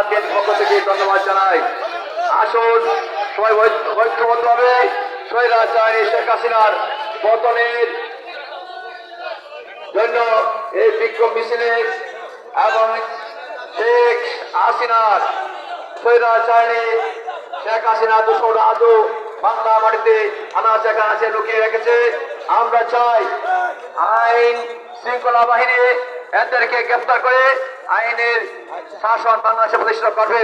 বিএনপির পক্ষ থেকে ধন্যবাদ জানাই। আসুন সবাই ঐক্যবদ্ধভাবে স্বৈরাচারী শেখ হাসিনার পতনের জন্য এই বিক্ষোভ মিছিলে এবং শেখ হাসিনার স্বৈরাচারী শেখ হাসিনা দুশো রাজু বাংলা মাটিতে আনাচে কানাচে লুকিয়ে রেখেছে। আমরা চাই আইন শৃঙ্খলা বাহিনী এদেরকে গ্রেফতার করে আইনের শাসন বাংলাদেশে প্রতিষ্ঠা করবে।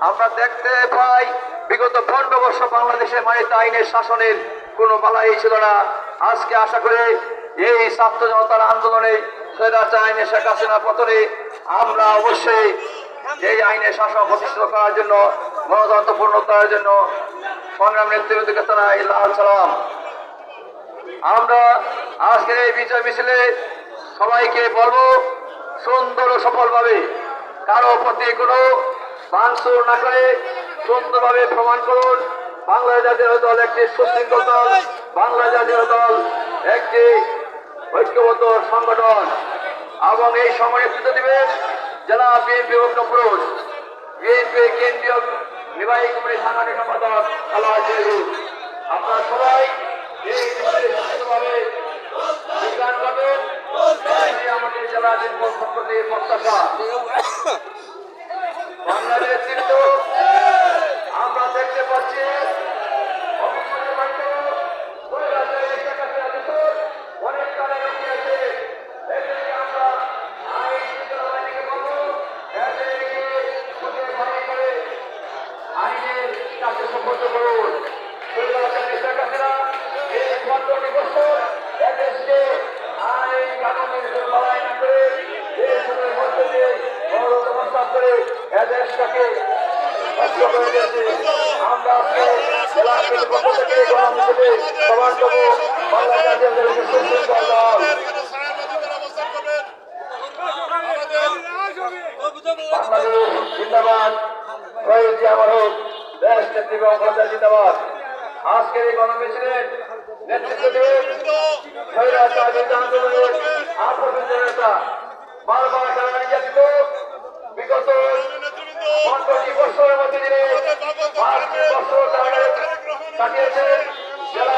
আমরা দেখতে পাই বিগত 15 বছর বাংলাদেশের মাটিতে আইনের শাসনের কোনো বালাই ছিল না। আজকে আশা করে এই ছাত্র জনতার আন্দোলনে স্বৈরাচার আইনের শেখ হাসিনা পতনে আমরা অবশ্যই এই আইনের শাসন প্রতিষ্ঠিত করার জন্য গণতন্ত্র পূর্ণতার জন্য সংগ্রাম নেতৃবৃন্দকে জানাই লাল সালাম। আমরা আজকের এই বিজয় মিছিলে সবাইকে বলবো সুন্দর ও সফলভাবে কারো প্রতি কোনো ভাঙচুর না করে সুন্দরভাবে প্রমাণ করুন বাংলাদেশ জাতীয় দল একটি সুশৃঙ্খল দল, বাংলাদেশ জাতীয় দল একটি ঐক্যবদ্ধ সংগঠন এবং এই সময় নেতৃত্ব দিবেন জেলা বিএনপি পুরুষ বিএনপি কেন্দ্রীয় নির্বাহী কমিটির সাংগঠনিক সম্পাদক আল্লাহ। আপনারা সবাই এই সুন্দরভাবে যোগদান করবেন আমাদের জেলা বিএনপির পক্ষ থেকে প্রত্যাশা। বাংলাদেশ কিন্তু আমরা দেখতে পাচ্ছি অনেক কারণে রয়েছে। আমরা আইন শৃঙ্খলা বাহিনীকে বলবো আইনের কাছে সুপর্দ করুন। এই 15টি বছর এদেশকে আইন কানুনের লড়াই না করে দেশের মধ্যে দিয়ে অবস্থান করে এদেশটাকে নষ্ট করে দিয়েছে। আমরা পক্ষ থেকে সবার করবো বাংলাদেশ জিন্দাবাদ, শহীদ জিয়া হোক, দেশ নেত্রী বাংলাদেশ জিন্দাবাদ। আজকের এই গণমিছিলের নেতৃত্ব দেবেন স্বৈরাচার বিরোধী আন্দোলনের নেতা বারবার যারা নির্যাতিত বিগত 15টি বছরের মধ্যে দিনে 5টি বছর কাটিয়েছে জেলা